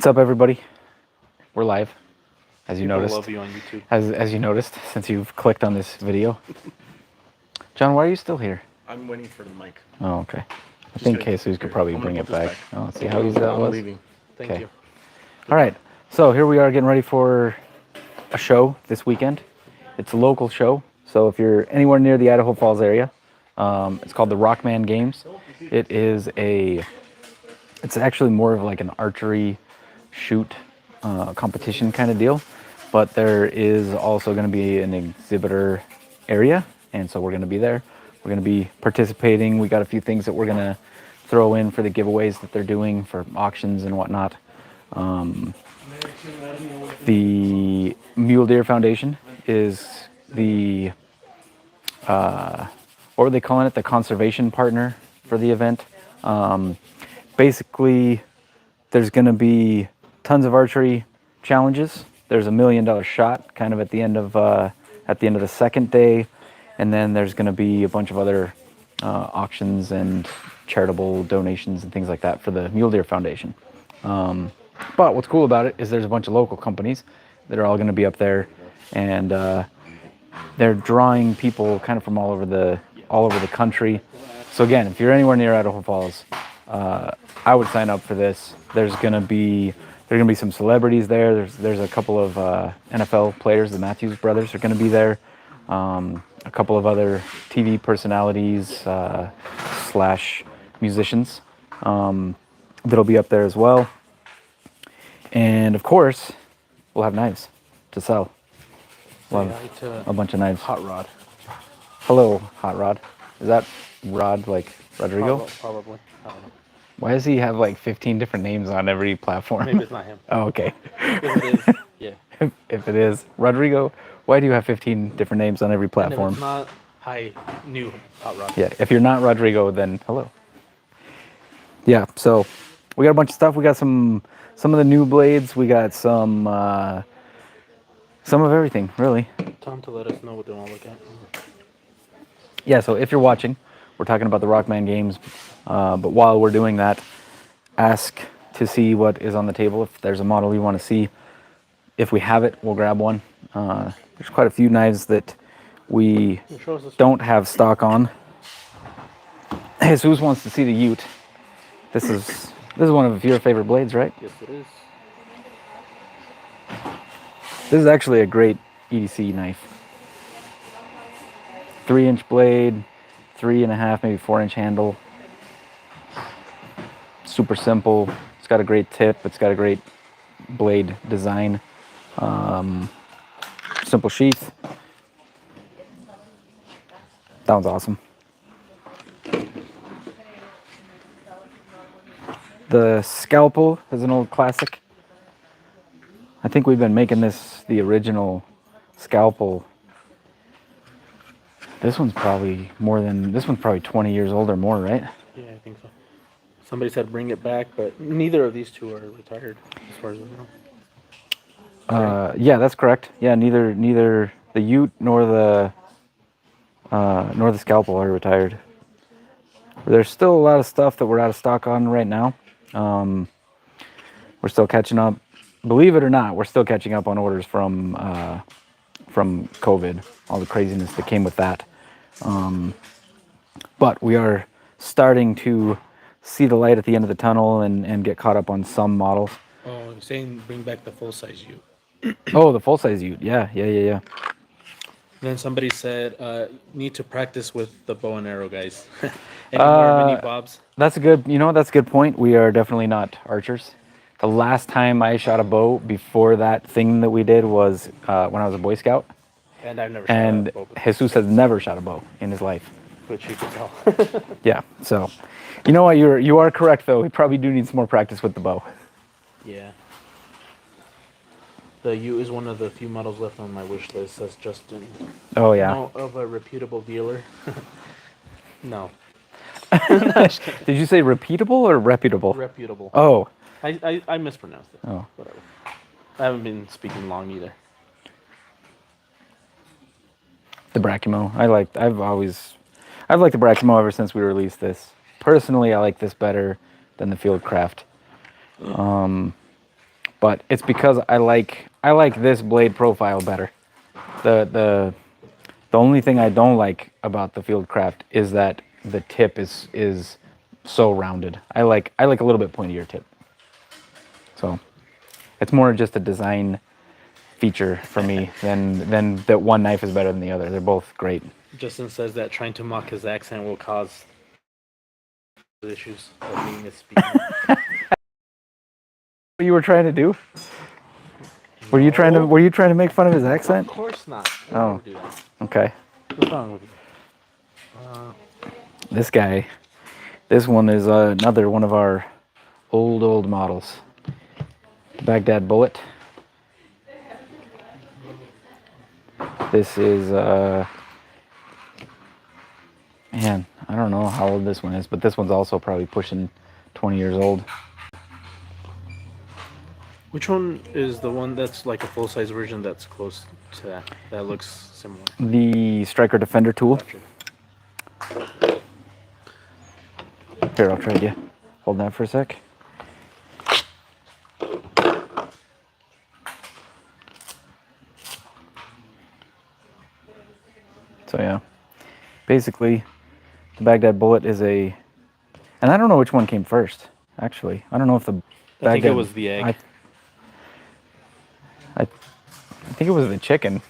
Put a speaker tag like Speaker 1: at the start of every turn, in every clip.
Speaker 1: up, everybody? We're live, as you
Speaker 2: People
Speaker 1: noticed.
Speaker 2: love you on YouTube.
Speaker 1: As you noticed, since you've clicked on this video. John, why are you still here?
Speaker 3: I'm waiting for the mic.
Speaker 1: Oh, okay. I
Speaker 3: Just
Speaker 1: think
Speaker 3: kidding.
Speaker 1: Jesus could
Speaker 3: Here,
Speaker 1: probably
Speaker 3: I'm gonna
Speaker 1: bring
Speaker 3: put
Speaker 1: it
Speaker 3: this
Speaker 1: back. Oh, see how easy that
Speaker 3: I'm
Speaker 1: was?
Speaker 3: leaving.
Speaker 2: Thank
Speaker 1: Okay.
Speaker 2: you.
Speaker 1: All right. So here we are getting ready for a show this weekend. It's a local show. So if you're anywhere near the Idaho Falls area, it's called the Rockman Games. It's actually more of like an archery shoot competition kind of deal. But there is also going to be an exhibitor area. And so we're going to be there. We're going to be participating. We got a few things that we're going to throw in for the giveaways that they're doing for auctions and whatnot. The Mule Deer Foundation is the, what were they calling it? The conservation partner for the event. Basically, there's going to be tons of archery challenges. There's $1 million shot kind of at the end of the second day, and then there's going to be a bunch of other auctions and charitable donations and things like that for the Mule Deer Foundation. But what's cool about it is there's a bunch of local companies that are all going to be up there, and they're drawing people kind of from all over the country. So again, if you're anywhere near Idaho Falls, I would sign up for this. There's gonna be some celebrities there. There's a couple of NFL players. The Matthews brothers are gonna be there. A couple of other TV personalities slash musicians that'll be up there as well. And of course, we'll have knives to sell. We'll have a bunch of knives.
Speaker 2: Hot Rod.
Speaker 1: Hello, Hot Rod. Is that Rod like Rodrigo?
Speaker 2: Probably. I don't know.
Speaker 1: Why does he have like 15 different names on every platform?
Speaker 2: Maybe it's not him.
Speaker 1: Oh, okay.
Speaker 2: If it is, yeah.
Speaker 1: If it is Rodrigo, why do you have 15 different names on every
Speaker 2: And if
Speaker 1: platform?
Speaker 2: it's not, I knew Hot Rod.
Speaker 1: Yeah, if you're not Rodrigo, then hello. Yeah, so we got a bunch of stuff. We got some of the new blades. We got some of everything, really.
Speaker 2: Tell them to let us know what they want to look at.
Speaker 1: Yeah, so if you're watching, we're talking about the Rockman Games. But while we're doing that, ask to see what is on the table. If there's a model you want to see, if we have it, we'll grab one. There's quite a few knives that we don't have stock on. Jesus wants to see the Ute. This is one of your favorite blades, right?
Speaker 2: Yes, it is.
Speaker 1: This is actually a great EDC knife. 3-inch blade, 3.5, maybe 4-inch handle. Super simple. It's got a great tip. It's got a great blade design. Simple sheath. That one's awesome. The Scalpel is an old classic. I think we've been making this the original Scalpel. This one's probably 20 years old or more, right?
Speaker 2: Yeah, I think so. Somebody said bring it back, but neither of these two are retired, as far as I know.
Speaker 1: Yeah, that's correct. Yeah, neither the Ute nor the Scalpel are retired. There's still a lot of stuff that we're out of stock on right now. We're still catching up. Believe it or not, we're still catching up on orders from COVID, all the craziness that came with that. But we are starting to see the light at the end of the tunnel and get caught up on some models.
Speaker 2: Oh, you're saying bring back the full size U.
Speaker 1: Oh, the full size Ute. Yeah.
Speaker 2: Then somebody said, need to practice with the bow and arrow, guys. Any more mini bobs?
Speaker 1: That's a good point. We are definitely not archers. The last time I shot a bow before that thing that we did was when I was a Boy Scout.
Speaker 2: And I've never shot a bow before.
Speaker 1: Jesus has never shot a bow in his life.
Speaker 2: Which you can tell.
Speaker 1: Yeah, so you know what? You are correct though. We probably do need some more practice with the bow.
Speaker 2: Yeah. The U is one of the few models left on my wish list, says Justin.
Speaker 1: Oh yeah.
Speaker 2: No, of a reputable dealer. No.
Speaker 1: Did you say repeatable or reputable?
Speaker 2: Reputable.
Speaker 1: Oh.
Speaker 2: I mispronounced it.
Speaker 1: Oh.
Speaker 2: Whatever. I haven't been speaking long either.
Speaker 1: The Brachimo. I've liked the Brachimo ever since we released this. Personally, I like this better than the Fieldcraft. but it's because I like this blade profile better. The only thing I don't like about the Fieldcraft is that the tip is so rounded. I like a little bit pointier tip. So it's more just a design feature for me than that one knife is better than the other. They're both great.
Speaker 2: Justin says that trying to mock his accent will cause issues of being a speaker.
Speaker 1: What you were trying to do? Were you trying to make fun of his
Speaker 2: Of
Speaker 1: accent?
Speaker 2: course not. I
Speaker 1: Oh.
Speaker 2: never do that.
Speaker 1: Okay.
Speaker 2: What's wrong with you?
Speaker 1: This guy. This one is another one of our old models. Baghdad Bullet. This is man, I don't know how old this one is, but this one's also probably pushing 20 years old.
Speaker 2: Which one is the one that's like a full-size version that's close to that? That looks similar.
Speaker 1: The Striker Defender tool.
Speaker 2: Gotcha.
Speaker 1: Here, I'll trade you. Hold that for a sec. So yeah, basically, the Baghdad Bullet is and I don't know which one came first. Actually, I don't know if the
Speaker 2: I think it was the egg.
Speaker 1: I think it was the chicken.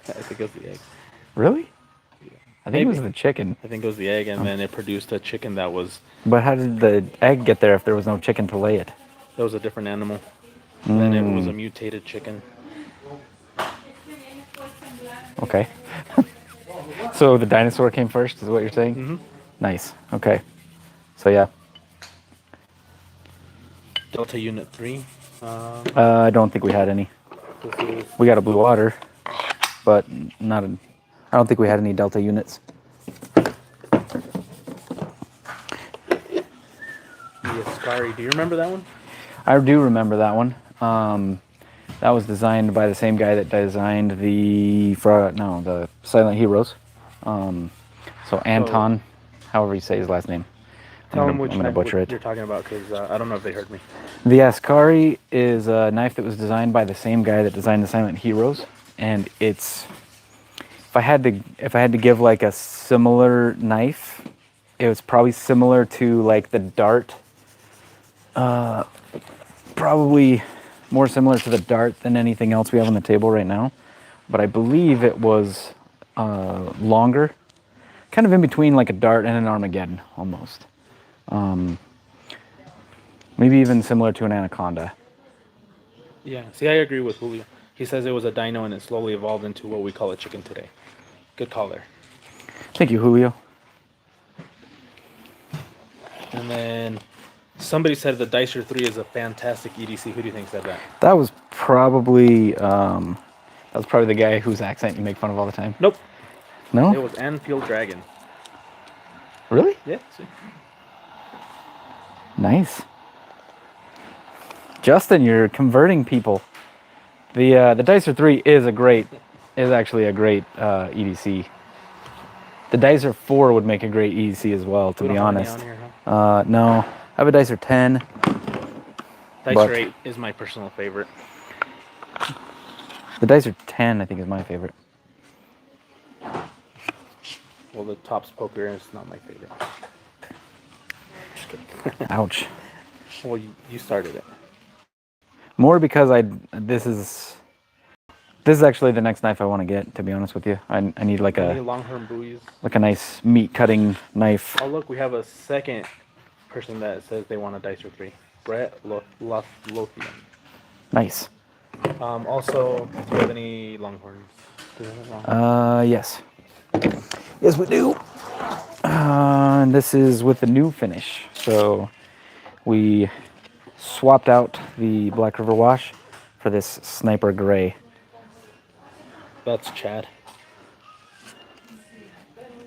Speaker 2: I think it was the egg.
Speaker 1: Really? I think it was
Speaker 2: Maybe.
Speaker 1: the chicken.
Speaker 2: I think it was the egg, and then it produced a chicken that was
Speaker 1: But how did the egg get there if there was no chicken to lay it?
Speaker 2: a different animal. And then it was a mutated chicken.
Speaker 1: Okay. So the dinosaur came first, is what you're saying?
Speaker 2: Mm-hmm.
Speaker 1: Nice. Okay. So yeah,
Speaker 2: Delta Unit 3.
Speaker 1: I don't think we had any.
Speaker 2: This is
Speaker 1: We got a Blue Water, but I don't think we had any Delta units.
Speaker 2: the Ascari. Do you remember that one?
Speaker 1: I do remember that one. That was designed by the same guy that designed the Silent Heroes. So Anton, however you say his last name.
Speaker 2: Tell them
Speaker 1: I'm
Speaker 2: which
Speaker 1: gonna
Speaker 2: knife
Speaker 1: butcher it.
Speaker 2: you're talking about, because I don't know if they heard me.
Speaker 1: The Ascari is a knife that was designed by the same guy that designed the Silent Heroes, and it's if I had to give like a similar knife, it was probably similar to like the Dart. Probably more similar to the Dart than anything else we have on the table right now, but I believe it was longer, kind of in between like a Dart and an Armageddon almost. Maybe even similar to an Anaconda.
Speaker 2: Yeah, see, I agree with Julio. He says it was a dino and it slowly evolved into what we call a chicken today. Good call there.
Speaker 1: Thank you, Julio.
Speaker 2: And then somebody said the Dicer 3 is a fantastic EDC. Who do you think said that?
Speaker 1: That was probably the guy whose accent you make fun of all the time.
Speaker 2: Nope. It
Speaker 1: No?
Speaker 2: was Anfield Dragon.
Speaker 1: Really?
Speaker 2: Yeah, see?
Speaker 1: Nice. Justin, you're converting people. The Dicer 3 is actually a great EDC. The Dicer 4 would make a great EDC as well, to
Speaker 2: We
Speaker 1: be
Speaker 2: don't have any
Speaker 1: honest.
Speaker 2: on here, huh?
Speaker 1: No, I have a Dicer 10.
Speaker 2: Dicer
Speaker 1: but-
Speaker 2: 8 is my personal favorite.
Speaker 1: The Dicer 10, I think, is my favorite.
Speaker 2: Well, the Topps Poker is not my favorite.
Speaker 1: Ouch.
Speaker 2: Well, you started it.
Speaker 1: More because this is actually the next knife I want to get, to be honest with you. I need like
Speaker 2: Any
Speaker 1: a
Speaker 2: Longhorn buoys?
Speaker 1: nice meat cutting knife.
Speaker 2: Oh, look, we have a second person that says they want a Dicer 3. Brett Lothian.
Speaker 1: Nice.
Speaker 2: Also, do you have any Longhorns? Do you have Longhorns?
Speaker 1: Yes. Yes, we do. And this is with the new finish. So we swapped out the Black River Wash for this Sniper Gray.
Speaker 2: That's Chad.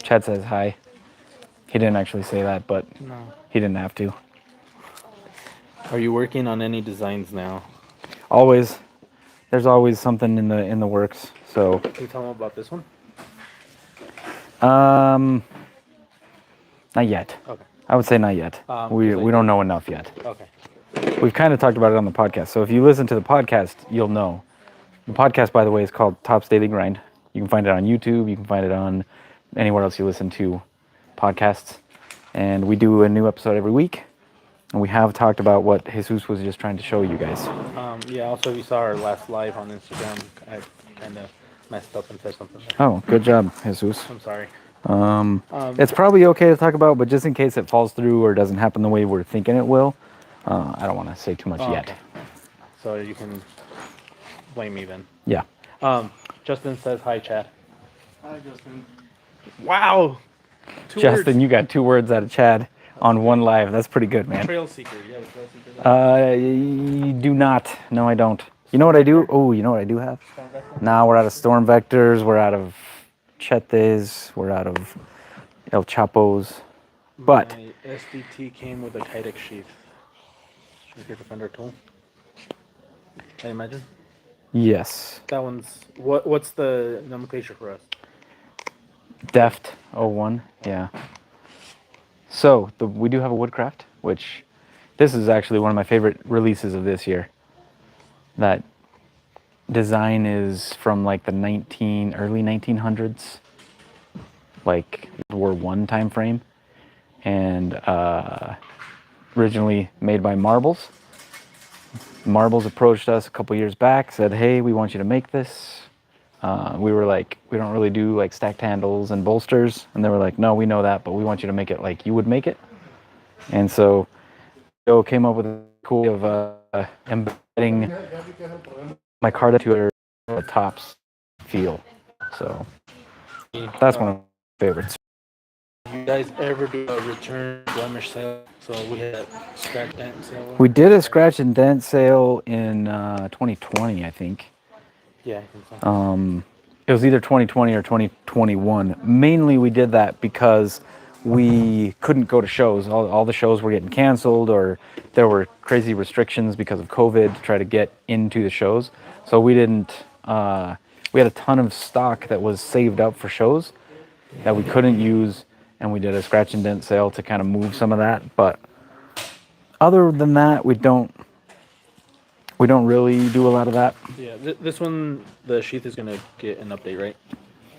Speaker 1: Chad says hi. He didn't actually say that, but
Speaker 2: No.
Speaker 1: he didn't have to.
Speaker 2: Are you working on any designs now?
Speaker 1: Always. There's always something in the works. So
Speaker 2: Can you tell them about this one?
Speaker 1: not yet.
Speaker 2: Okay.
Speaker 1: I would say not yet.
Speaker 2: Cause
Speaker 1: We don't know enough yet.
Speaker 2: Okay.
Speaker 1: we've kind of talked about it on the podcast. So if you listen to the podcast, you'll know. The podcast, by the way, is called Topps Daily Grind. You can find it on YouTube. You can find it on anywhere else you listen to podcasts. And we do a new episode every week. And we have talked about what Jesus was just trying to show you guys.
Speaker 2: Yeah, also, if you saw our last live on Instagram, I kind of messed up and said something there.
Speaker 1: Oh, good job, Jesus.
Speaker 2: I'm sorry.
Speaker 1: It's probably okay to talk about, but just in case it falls through or doesn't happen the way we're thinking it will, I don't want to say too much yet.
Speaker 2: Okay. So you can blame me then.
Speaker 1: Yeah.
Speaker 2: Justin says hi, Chad.
Speaker 3: Hi, Justin.
Speaker 2: Wow.
Speaker 1: Justin, you got 2 words out of Chad on one live. That's pretty good, man.
Speaker 2: Trail seeker. You have a trail seeker?
Speaker 1: You do not. No, I don't. You know what I do? Oh, you know what I do have? Nah, we're out of Storm Vectors. We're out of Chetes. We're out of El Chapos. But
Speaker 2: My SDT came with a Kydex sheath. Your defender tool. I imagine.
Speaker 1: yes,
Speaker 2: That one's what's the nomenclature for us?
Speaker 1: Deft 01. Yeah. So we do have a Woodcraft, which this is actually one of my favorite releases of this year. That design is from like the early 1900s, like World War I time frame, and originally made by Marbles. Marbles approached us a couple years back, said, "Hey, we want you to make this." We were like, "We don't really do like stacked handles and bolsters," and they were like, "No, we know that, but we want you to make it like you would make it." And so Joe came up with a cool of embedding my card to a Topps feel. So that's one of my favorites.
Speaker 2: You guys ever do a return blemish sale? So we had scratch dent sale.
Speaker 1: We did a scratch and dent sale in 2020, I think.
Speaker 2: Yeah, I think so.
Speaker 1: It was either 2020 or 2021. Mainly we did that because we couldn't go to shows. All the shows were getting canceled, or there were crazy restrictions because of COVID to try to get into the shows. So we didn't, we had a ton of stock that was saved up for shows that we couldn't use, and we did a scratch and dent sale to kind of move some of that. But other than that, we don't really do a lot of that.
Speaker 2: Yeah, this one, the sheath is gonna get an update, right?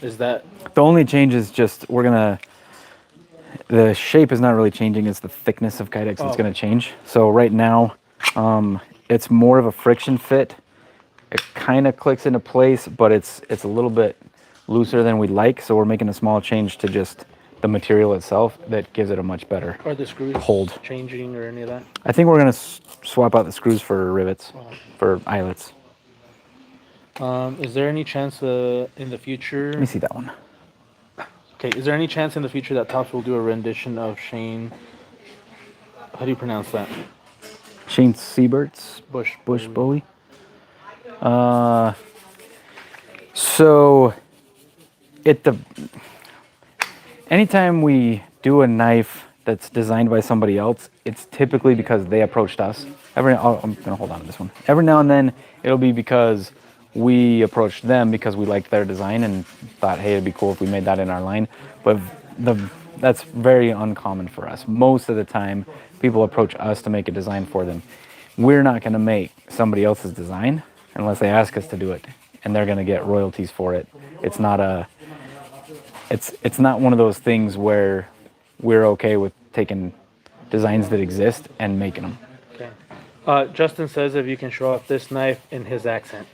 Speaker 2: Is that
Speaker 1: The only change is just the shape is not really changing, it's the thickness of Kydex that's going to change. So right now, it's more of a friction fit. It kind of clicks into place, but it's a little bit looser than we'd like. So we're making a small change to just the material itself that gives it a much better
Speaker 2: are the screws
Speaker 1: hold.
Speaker 2: changing or any of that?
Speaker 1: I think we're going to swap out the screws for rivets, for eyelets.
Speaker 2: Is there any chance in the future?
Speaker 1: Let me see that one.
Speaker 2: Okay, is there any chance in the future that Topps will do a rendition of Shane? How do you pronounce that?
Speaker 1: Shane Siebert's
Speaker 2: Bush
Speaker 1: Bowie. So anytime we do a knife that's designed by somebody else, it's typically because they approached us. I'm gonna hold on to this one. Every now and then it'll be because we approached them because we liked their design and thought, hey, it'd be cool if we made that in our line. But that's very uncommon for us. Most of the time, people approach us to make a design for them. We're not gonna make somebody else's design unless they ask us to do it, and they're gonna get royalties for it. It's not one of those things where we're okay with taking designs that exist and making them.
Speaker 2: Okay. Justin says if you can show off this knife in his accent.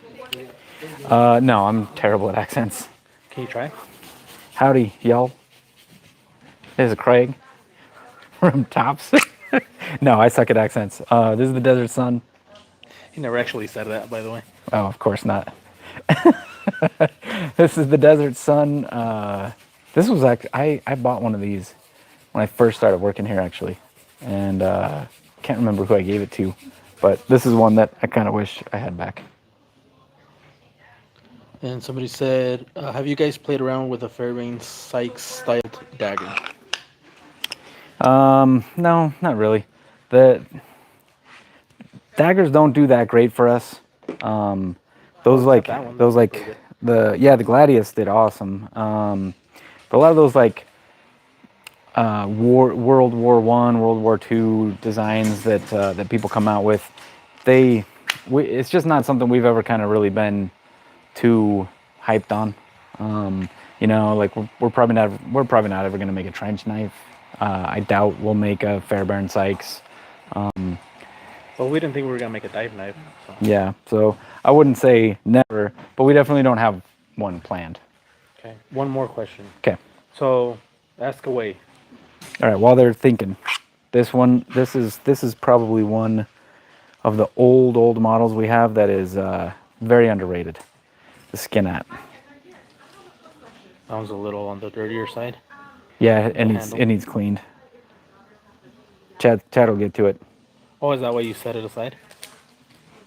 Speaker 1: No, I'm terrible at accents.
Speaker 2: Can you try?
Speaker 1: Howdy, y'all. This is Craig from Topps. No, I suck at accents. This is the Desert Sun.
Speaker 2: He never actually said that, by the way.
Speaker 1: Oh, of course not. This is the Desert Sun. This was I bought one of these when I first started working here, actually. And can't remember who I gave it to. But this is one that I kind of wish I had back.
Speaker 2: And somebody said, have you guys played around with a Fairbairn Sykes styled dagger?
Speaker 1: No, not really. The daggers don't do that great for us. The Gladius did awesome. But a lot of those World War One, World War Two designs that people come out with. It's just not something we've ever kind of really been too hyped on. Like we're probably not ever going to make a trench knife. I doubt we'll make a Fairbairn Sykes.
Speaker 2: Well, we didn't think we were gonna make a dive knife. So.
Speaker 1: Yeah, so I wouldn't say never, but we definitely don't have one planned.
Speaker 2: Okay. One more question.
Speaker 1: Okay.
Speaker 2: So, ask away.
Speaker 1: All right. While they're thinking, this is probably one of the old models we have that is very underrated. The Skinat.
Speaker 2: Sounds a little on the dirtier side.
Speaker 1: Yeah, it needs cleaned. Chad will get to it.
Speaker 2: Oh, is that why you set it aside?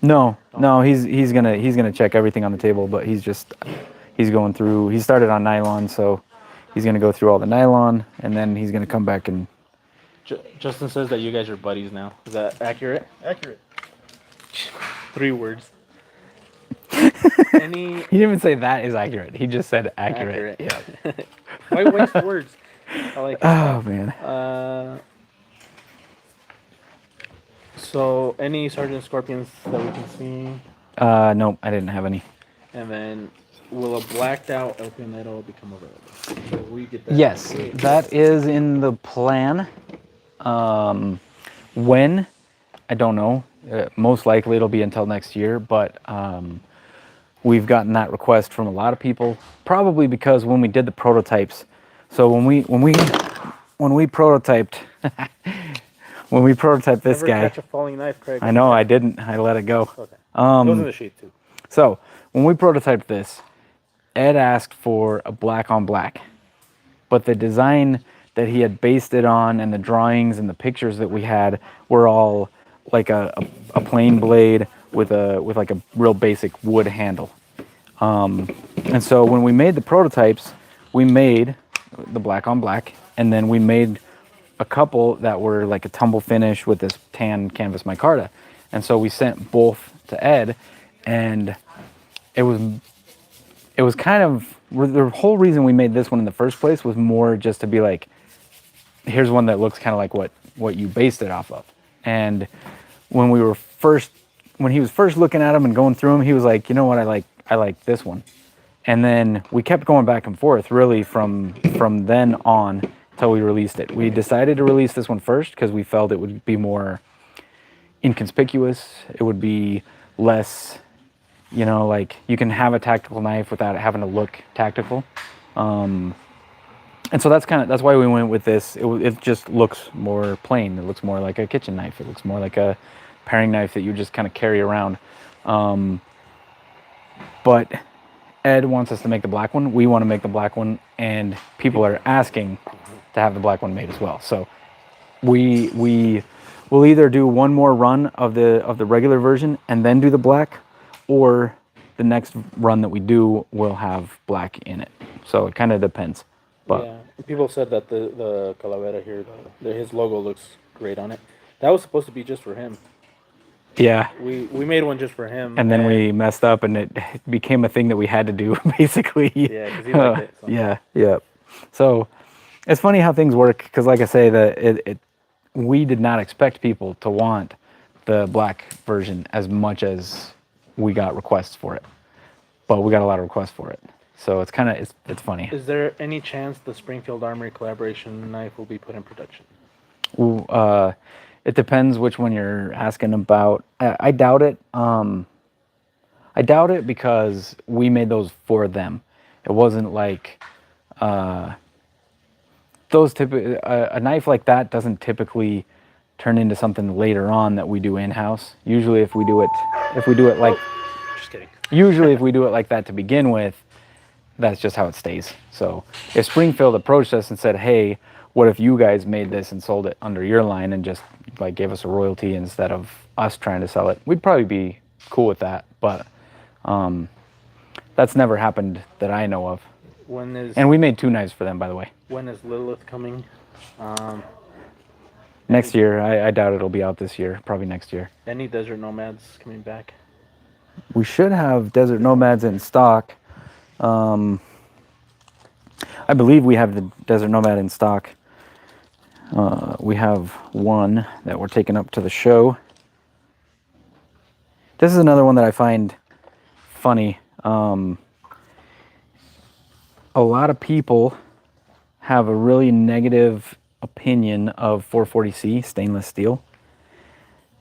Speaker 1: No, he's gonna check everything on the table, but he's going through. He started on nylon, so he's gonna go through all the nylon, and then he's gonna come back and.
Speaker 2: Justin says that you guys are buddies now. Is that accurate?
Speaker 3: Accurate.
Speaker 2: 3 words.
Speaker 1: He didn't even say that is accurate. He just said accurate. Yeah.
Speaker 2: Why waste words? I like that.
Speaker 1: Oh man.
Speaker 2: So, any Sergeant Scorpions that we can see?
Speaker 1: No, I didn't have any.
Speaker 2: And then, will a blacked out El Pionero become available? So we get that.
Speaker 1: Yes, that is in the plan. When? I don't know. Most likely it'll be until next year, but we've gotten that request from a lot of people, probably because when we did the prototypes. So when we prototyped when we prototyped this guy.
Speaker 2: Catch a falling knife, Craig.
Speaker 1: I know I didn't. I let it go.
Speaker 2: Okay. It goes in the sheet too.
Speaker 1: So when we prototyped this, Ed asked for a black on black, but the design that he had based it on and the drawings and the pictures that we had were all like a plain blade with like a real basic wood handle. And so when we made the prototypes, we made the black on black, and then we made a couple that were like a tumble finish with this tan canvas micarta. And so we sent both to Ed, and it was kind of, the whole reason we made this one in the first place was more just to be like, here's one that looks kind of like what you based it off of. And when he was first looking at them and going through them, he was like, you know what, I like this one. And then we kept going back and forth really from then on until we released it. We decided to release this one first because we felt it would be more inconspicuous. It would be less, like you can have a tactical knife without it having to look tactical. And so that's why we went with this. It just looks more plain. It looks more like a kitchen knife. It looks more like a paring knife that you just kind of carry around. But Ed wants us to make the black one. We want to make the black one, and people are asking to have the black one made as well. So we will either do one more run of the regular version and then do the black, or the next run that we do will have black in it. So it kind of depends. But
Speaker 2: yeah, people said that the Calavera here, his logo looks great on it. That was supposed to be just for him.
Speaker 1: yeah.
Speaker 2: We made one just for him.
Speaker 1: And then we messed up, and it became a thing that we had to do, basically.
Speaker 2: Yeah, because he liked it. So.
Speaker 1: Yeah. So it's funny how things work, because like I say, we did not expect people to want the black version as much as we got requests for it. But we got a lot of requests for it. So it's kind of, it's funny.
Speaker 2: Is there any chance the Springfield Armory collaboration knife will be put in production?
Speaker 1: Ooh, it depends which one you're asking about. I doubt it. I doubt it because we made those for them. It wasn't like a knife like that doesn't typically turn into something later on that we do in-house. Usually if we do it like
Speaker 2: Just kidding.
Speaker 1: Usually if we do it like that to begin with, that's just how it stays. So if Springfield approached us and said, hey, what if you guys made this and sold it under your line and just like gave us a royalty instead of us trying to sell it, we'd probably be cool with that. But that's never happened that I know of. And we made 2 knives for them, by the way.
Speaker 2: When is Lilith coming?
Speaker 1: Next year. I doubt it'll be out this year. Probably next year.
Speaker 2: Any Desert Nomads coming back?
Speaker 1: We should have Desert Nomads in stock. I believe we have the Desert Nomad in stock. We have one that we're taking up to the show. This is another one that I find funny. A lot of people have a really negative opinion of 440C stainless steel.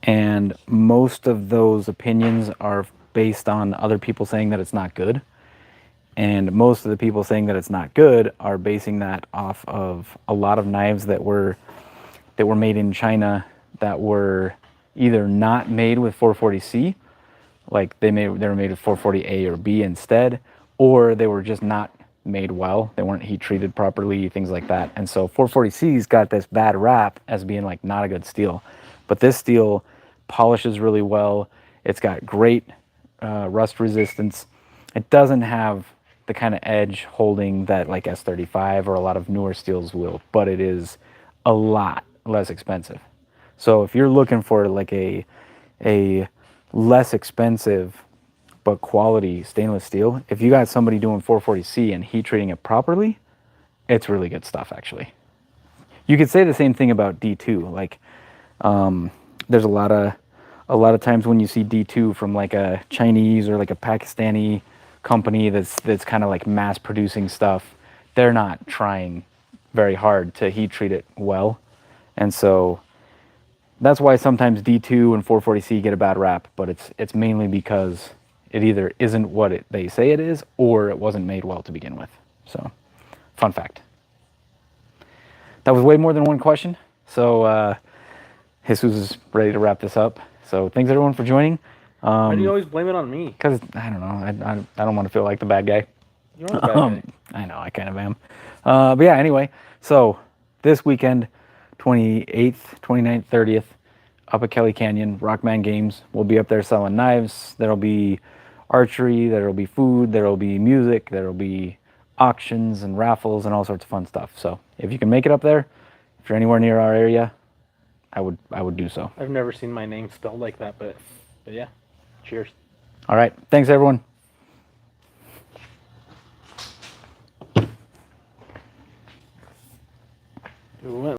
Speaker 1: And most of those opinions are based on other people saying that it's not good. And most of the people saying that it's not good are basing that off of a lot of knives that were made in China that were either not made with 440C, like they were made with 440A or B instead, or they were just not made well. They weren't heat treated properly, things like that. And so 440C's got this bad rap as being like not a good steel. But this steel polishes really well. It's got great rust resistance. It doesn't have the kind of edge holding that like S35 or a lot of newer steels will, but it is a lot less expensive. So if you're looking for like a less expensive but quality stainless steel, if you got somebody doing 440C and heat treating it properly, it's really good stuff actually. You could say the same thing about D2. Like there's a lot of times when you see D2 from like a Chinese or like a Pakistani company that's kind of like mass producing stuff, they're not trying very hard to heat treat it well. And so that's why sometimes D2 and 440C get a bad rap, but it's mainly because it either isn't what they say it is, or it wasn't made well to begin with. So, fun fact. That was way more than one question. So, Jesus is ready to wrap this up. So, thanks everyone for joining.
Speaker 2: Why do you always blame it on me?
Speaker 1: Because, I don't know, I don't want to feel like the bad guy.
Speaker 2: You're not a bad guy.
Speaker 1: I know, I kind of am. But yeah, anyway, so this weekend, 28th, 29th, 30th, up at Kelly Canyon, Rockman Games. We'll be up there selling knives. There'll be archery, there'll be food, there'll be music, there'll be auctions and raffles and all sorts of fun stuff. So if you can make it up there, if you're anywhere near our area, I would do so.
Speaker 2: I've never seen my name spelled like that, but yeah. Cheers.
Speaker 1: All right. Thanks, everyone.
Speaker 2: Ooh,